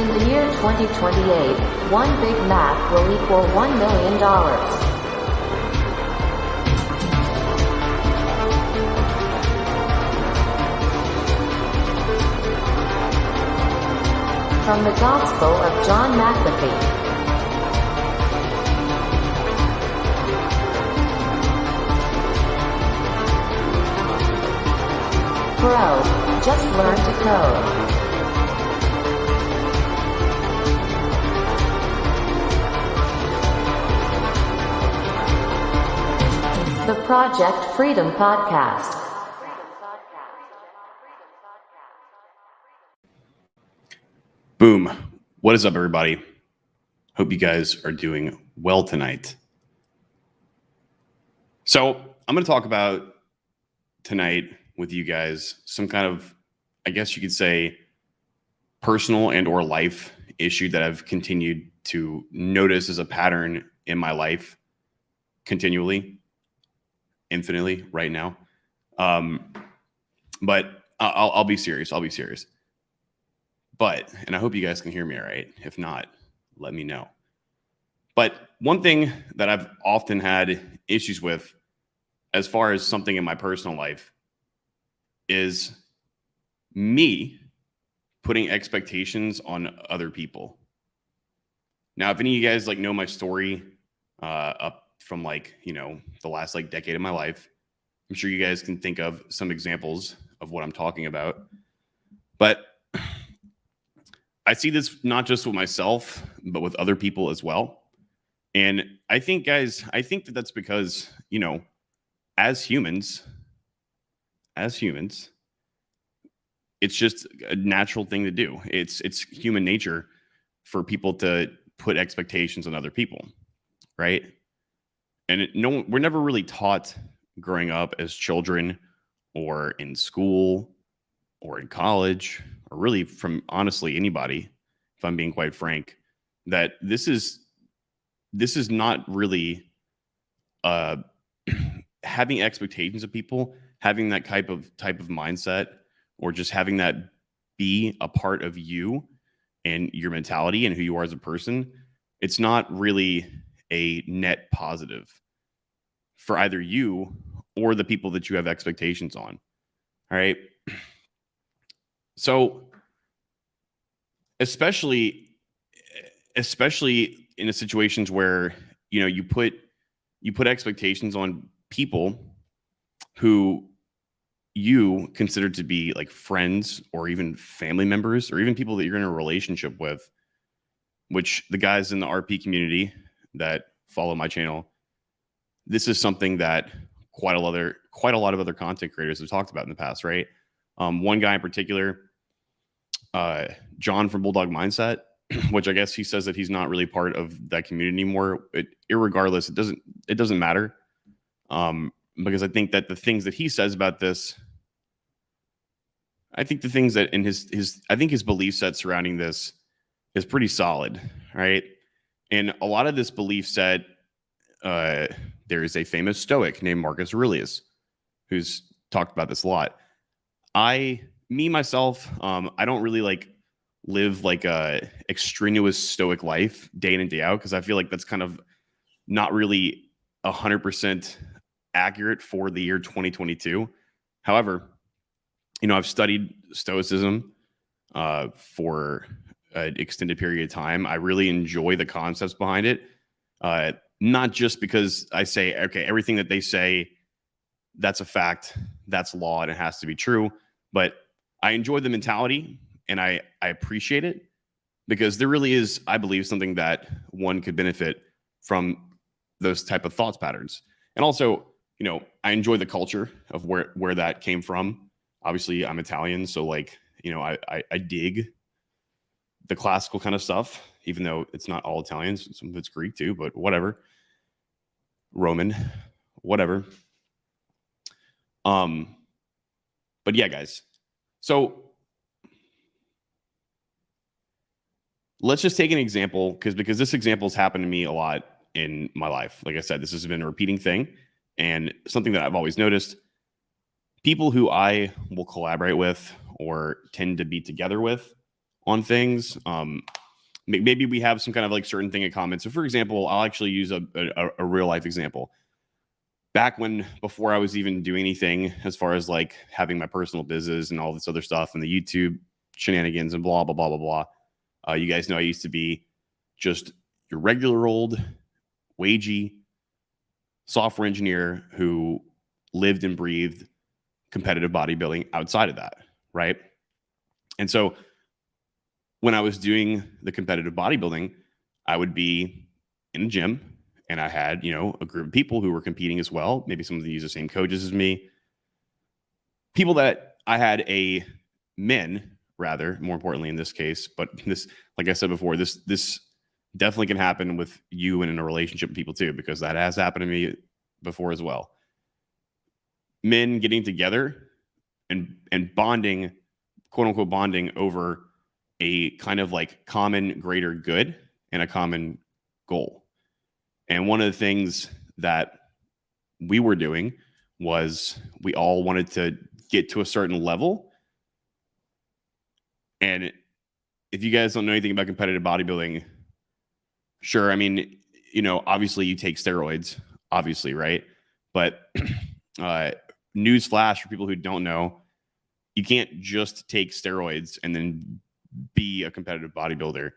In the year 2028, one Big Mac will equal $1 million. From the Gospel of John McAfee. Bro, just learn to code. The Project Freedom Podcast. Boom. What is up, everybody? Hope you guys are doing well tonight. So I'm going to talk about tonight with you guys some kind of, I guess you could say, personal and or life issue that I've continued to notice as a pattern in my life continually, infinitely right now. But I'll be serious. I'll be serious. But, and I hope you guys can hear me all right. If not, let me know. But one thing that I've often had issues with as far as something in my personal life is me putting expectations on other people. Now, if any of you guys know my story up from the last decade of my life, I'm sure you guys can think of some examples of what I'm talking about. But I see this not just with myself, but with other people as well. And I think, guys, that that's because, as humans, it's just a natural thing to do. It's human nature for people to put expectations on other people, right? And we're never really taught growing up as children or in school or in college or really from honestly anybody, if I'm being quite frank, that this is not really having expectations of people, having that type of mindset, or just having that be a part of you and your mentality and who you are as a person. It's not really a net positive for either you or the people that you have expectations on. All right. So especially in the situations where, you put expectations on people who you consider to be friends or even family members or even people that you're in a relationship with, which the guys in the RP community that follow my channel, this is something that quite a lot of other content creators have talked about in the past, right? One guy in particular, John from Bulldog Mindset, which I guess he says that he's not really part of that community anymore. Irregardless, it doesn't matter. Because I think that the things that he says about this, I think the things that in his belief set surrounding this is pretty solid, right? And a lot of this belief set, there is a famous Stoic named Marcus Aurelius who's talked about this a lot. Myself, I don't really live a extraneous Stoic life day in and day out because I feel like that's kind of not really 100% accurate for the year 2022. However, I've studied Stoicism for an extended period of time. I really enjoy the concepts behind it. Not just because I say, okay, everything that they say, that's a fact, that's law, and it has to be true. But I enjoy the mentality and I appreciate it because there really is, I believe, something that one could benefit from those type of thoughts patterns. And also, I enjoy the culture of where that came from. Obviously, I'm Italian, so I dig the classical kind of stuff, even though it's not all Italians. Some of it's Greek too, but whatever. Roman, whatever. But yeah, guys. So let's just take an example because this example has happened to me a lot in my life. Like I said, this has been a repeating thing and something that I've always noticed. People who I will collaborate with or tend to be together with on things. Maybe we have some kind of like certain thing in common. So for example, I'll actually use a real life example. Back when, before I was even doing anything as far as like having my personal business and all this other stuff and the YouTube shenanigans and blah, blah, blah, blah, blah. You guys know I used to be just your regular old wagey software engineer who lived and breathed competitive bodybuilding outside of that, right? And so when I was doing the competitive bodybuilding, I would be in a gym and I had, a group of people who were competing as well. Maybe some of them use the same coaches as me. People that I had men, rather, more importantly in this case, but this, like I said before, this definitely can happen with you and in a relationship with people too, because that has happened to me before as well. Men getting together and bonding, quote unquote, bonding over a kind of like common greater good and a common goal. And one of the things that we were doing was we all wanted to get to a certain level. And if you guys don't know anything about competitive bodybuilding, sure, I mean, obviously you take steroids, obviously, right? But news flash for people who don't know, you can't just take steroids and then be a competitive bodybuilder.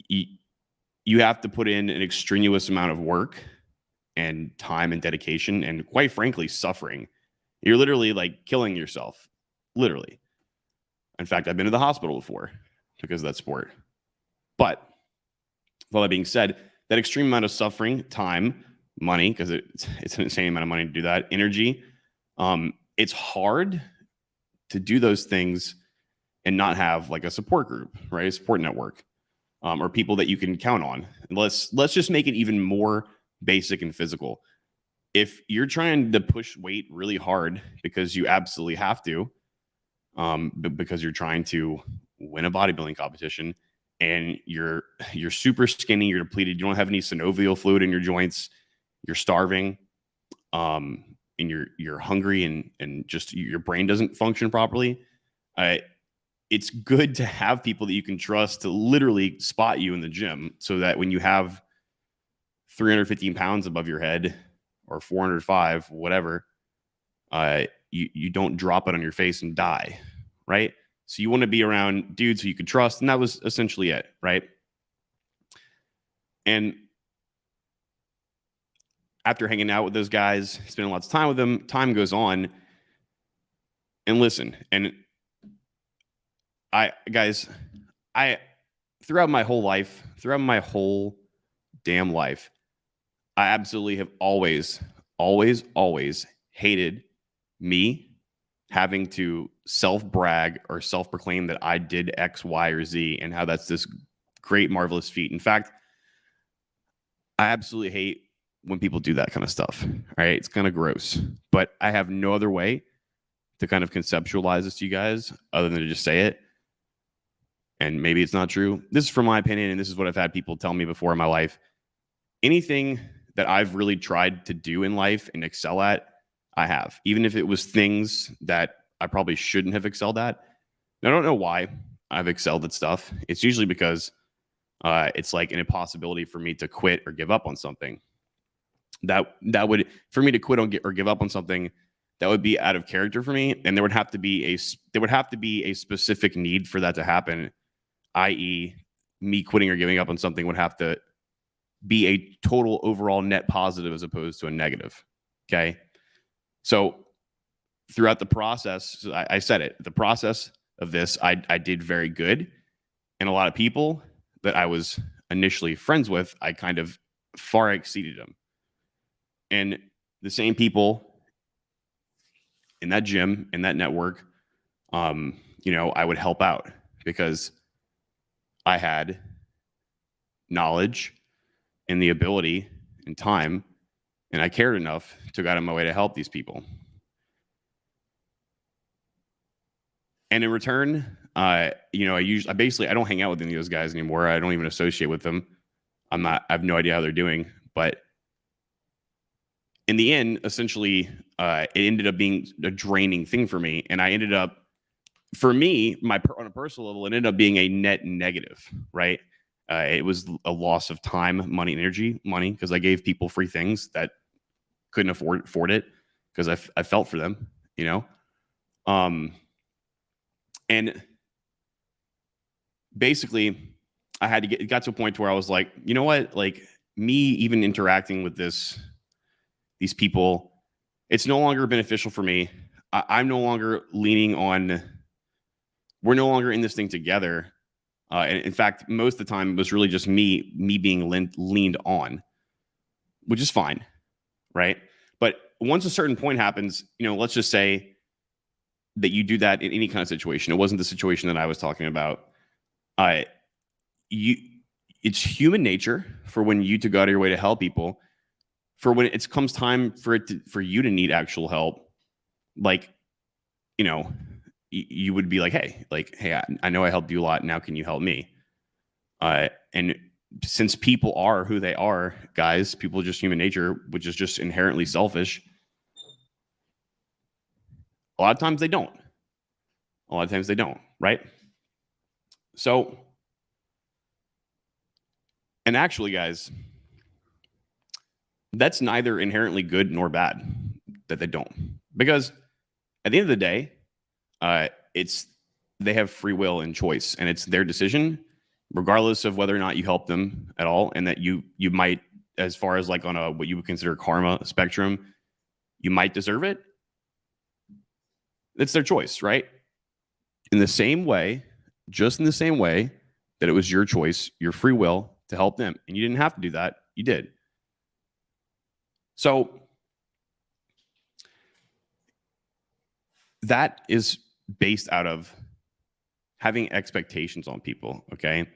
You have to put in an extraneous amount of work and time and dedication and, quite frankly, suffering. You're literally like killing yourself, literally. In fact, I've been to the hospital before because of that sport. But with all that being said, that extreme amount of suffering, time, money, because it's an insane amount of money to do that, energy, it's hard to do those things and not have like a support group, right? A support network, or people that you can count on. And let's just make it even more basic and physical. If you're trying to push weight really hard because you absolutely have to, because you're trying to win a bodybuilding competition and you're super skinny, you're depleted, you don't have any synovial fluid in your joints, you're starving, and you're hungry and just your brain doesn't function properly, it's good to have people that you can trust to literally spot you in the gym so that when you have 315 pounds above your head or 405, whatever, you don't drop it on your face and die, right? So you want to be around dudes who you can trust, and that was essentially it, right? And after hanging out with those guys, spending lots of time with them, time goes on. And listen, and throughout my whole damn life, I absolutely have always hated me having to self-brag or self-proclaim that I did X, Y, or Z and how that's this great, marvelous feat. In fact, I absolutely hate when people do that kind of stuff, right? It's kind of gross, but I have no other way to kind of conceptualize this to you guys other than to just say it. And maybe it's not true. This is from my opinion, and this is what I've had people tell me before in my life. Anything that I've really tried to do in life and excel at, I have. Even if it was things that I probably shouldn't have excelled at. I don't know why I've excelled at stuff. It's usually because it's like an impossibility for me to quit or give up on something. That would, for me to quit or give up on something, that would be out of character for me, and there would have to be a specific need for that to happen, i.e., me quitting or giving up on something would have to be a total overall net positive as opposed to a negative. Okay. So throughout the process, I said it, the process of this, I did very good. And a lot of people that I was initially friends with, I kind of far exceeded them. And the same people in that gym, in that network, I would help out because I had knowledge and the ability and time, and I cared enough to go out of my way to help these people. And in return, I don't hang out with any of those guys anymore. I don't even associate with them. I have no idea how they're doing, but in the end, essentially, it ended up being a draining thing for me. And I ended up for me, on a personal level, it ended up being a net negative, right? It was a loss of time, money, and energy. Money, because I gave people free things that couldn't afford it, because I felt for them, you know. And basically, I had to it got to a point where I was like, you know what, like, me even interacting with these people, it's no longer beneficial for me. I'm no longer leaning on. We're no longer in this thing together. And in fact, most of the time, it was really just me being leaned on, which is fine, right? But once a certain point happens, let's just say that you do that in any kind of situation. It wasn't the situation that I was talking about. It's human nature for when you to go out of your way to help people. For when it comes time for you to need actual help, like, you would be like, hey, I know I helped you a lot. Now, can you help me? And since people are who they are, guys, people are just human nature, which is just inherently selfish. A lot of times they don't. Right? So, and actually, guys, that's neither inherently good nor bad that they don't. Because at the end of the day, they have free will and choice, and it's their decision, regardless of whether or not you help them at all. And that you might, as far as like on what you would consider karma spectrum, you might deserve it. It's their choice, right? In the same way, just in the same way that it was your choice, your free will to help them. And you didn't have to do that. You did. So that is based out of having expectations on people, okay?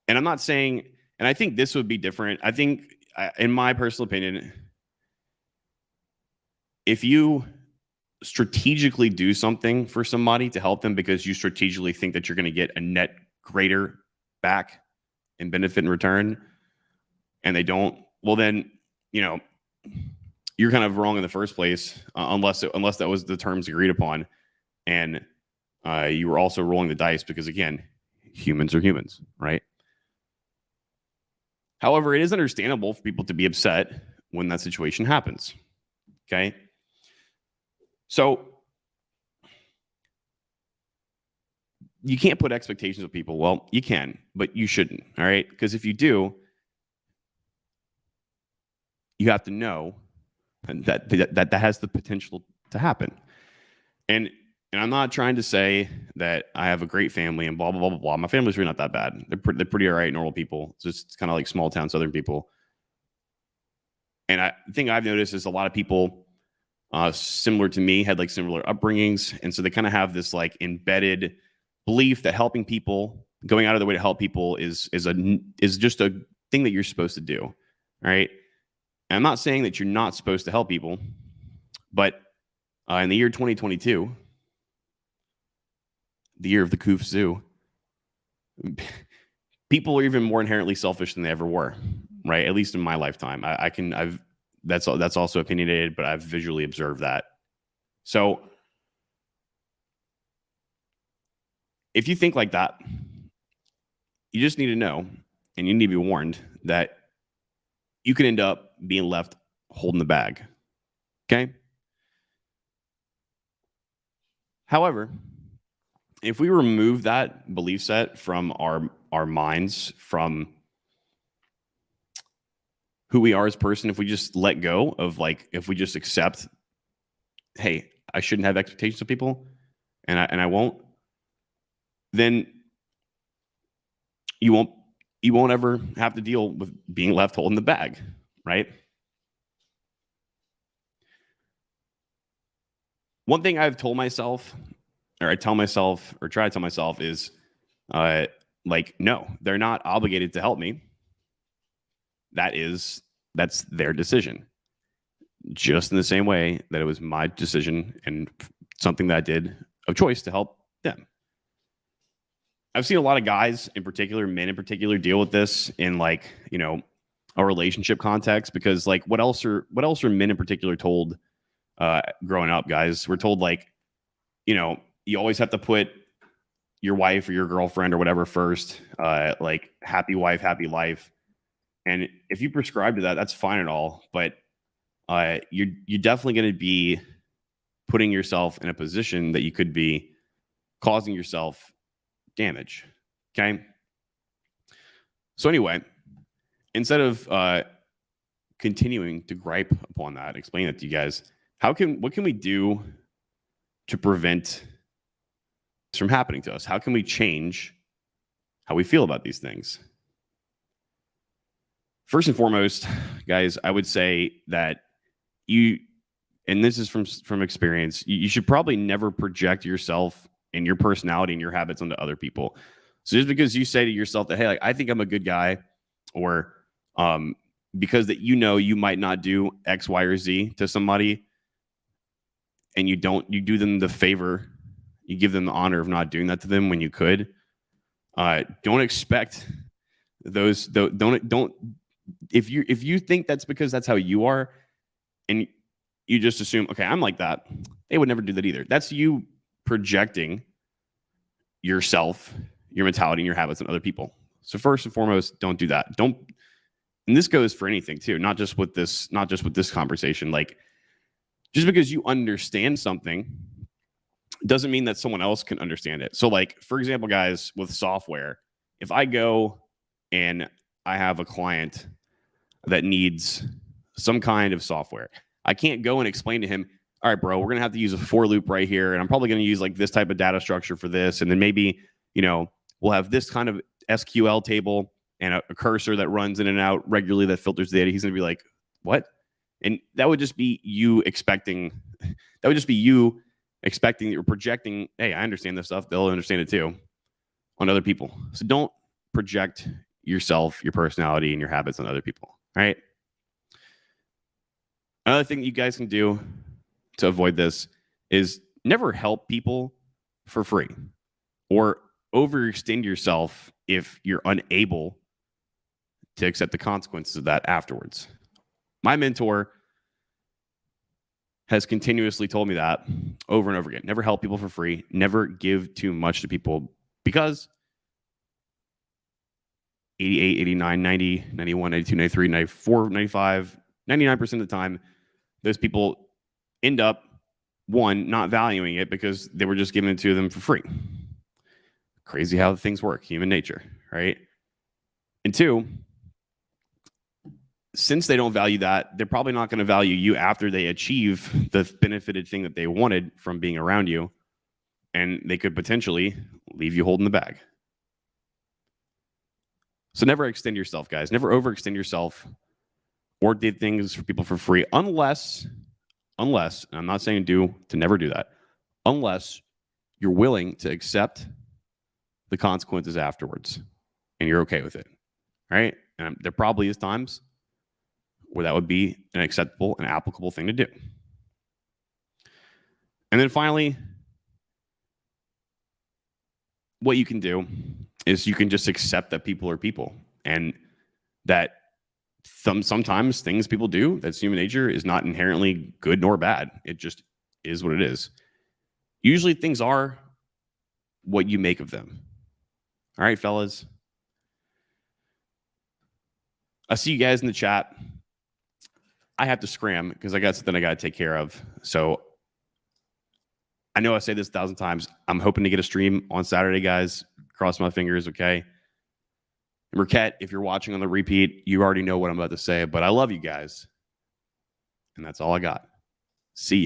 And I'm not saying, and I think this would be different. I think, in my personal opinion, if you strategically do something for somebody to help them because you strategically think that you're going to get a net greater back and benefit in return, and they don't, well, then, you're kind of wrong in the first place, unless that was the terms agreed upon. And you were also rolling the dice because, again, humans are humans, right? However, it is understandable for people to be upset when that situation happens, okay? So you can't put expectations of people. Well, you can, but you shouldn't, all right? Because if you do, you have to know that has the potential to happen. And I'm not trying to say that I have a great family and blah, blah, blah, blah, blah. My family's really not that bad. They're pretty all right, normal people. It's just kind of like small town Southern people. And the thing I've noticed is a lot of people similar to me had like similar upbringings. And so they kind of have this like embedded belief that helping people, going out of the way to help people is just a thing that you're supposed to do. All right. And I'm not saying that you're not supposed to help people, but in the year 2022, the year of the Koof Zoo, people are even more inherently selfish than they ever were, right? At least in my lifetime. That's also opinionated, but I've visually observed that. So if you think like that, you just need to know, and you need to be warned that you can end up being left holding the bag. Okay? However, if we remove that belief set from our minds, from who we are as a person, if we just let go of, like, if we just accept, hey, I shouldn't have expectations of people, and I won't, then you won't ever have to deal with being left holding the bag, right? One thing I've told myself, or I tell myself, or try to tell myself, is like, no, they're not obligated to help me. That's their decision. Just in the same way that it was my decision and something that I did of choice to help them. I've seen a lot of guys in particular, men in particular, deal with this in, like, a relationship context, because, like, what else are men in particular told growing up, guys? We're told, like, you always have to put your wife or your girlfriend or whatever first, like happy wife, happy life. And if you prescribe to that, that's fine and all. But you're definitely going to be putting yourself in a position that you could be causing yourself damage. Okay. So anyway, instead of continuing to gripe upon that, explain it to you guys, what can we do to prevent this from happening to us? How can we change how we feel about these things? First and foremost, guys, I would say that and this is from experience, you should probably never project yourself and your personality and your habits onto other people. So just because you say to yourself that, hey, like, I think I'm a good guy, or because that you might not do X, Y, or Z to somebody, and you do them the favor, you give them the honor of not doing that to them when you could. Don't expect those. Don't if you think that's because that's how you are, and you just assume, okay, I'm like that, they would never do that either. That's you projecting yourself, your mentality, and your habits on other people. So first and foremost, don't do that. And this goes for anything too, not just with this conversation. Like, just because you understand something doesn't mean that someone else can understand it. So like, for example, guys, with software, if I go and I have a client that needs some kind of software, I can't go and explain to him, all right, bro, we're going to have to use a for loop right here. And I'm probably going to use like this type of data structure for this. And then maybe, we'll have this kind of SQL table and a cursor that runs in and out regularly that filters data. He's going to be like, what? And that would just be you expecting that you're projecting, hey, I understand this stuff. They'll understand it too, on other people. So don't project yourself, your personality, and your habits on other people. All right. Another thing you guys can do to avoid this is never help people for free or overextend yourself if you're unable to accept the consequences of that afterwards. My mentor has continuously told me that over and over again. Never help people for free. Never give too much to people, because 88, 89, 90, 91, 92, 93, 94, 95, 99% of the time, those people end up, one, not valuing it because they were just given it to them for free. Crazy how things work, human nature, right? And two, since they don't value that, they're probably not going to value you after they achieve the benefited thing that they wanted from being around you. And they could potentially leave you holding the bag. So never extend yourself, guys. Never overextend yourself or did things for people for free, unless, and I'm not saying to never do that, unless you're willing to accept the consequences afterwards and you're okay with it, right? And there probably is times where that would be an acceptable and applicable thing to do. And then finally, what you can do is you can just accept that people are people, and that sometimes things people do, that's human nature, is not inherently good nor bad. It just is what it is. Usually things are what you make of them. All right, fellas. I see you guys in the chat. I have to scram because I got something I got to take care of. So I know I say this 1,000 times. I'm hoping to get a stream on Saturday, guys. Cross my fingers, okay? And Marquette, if you're watching on the repeat, you already know what I'm about to say, but I love you guys. And that's all I got. See ya.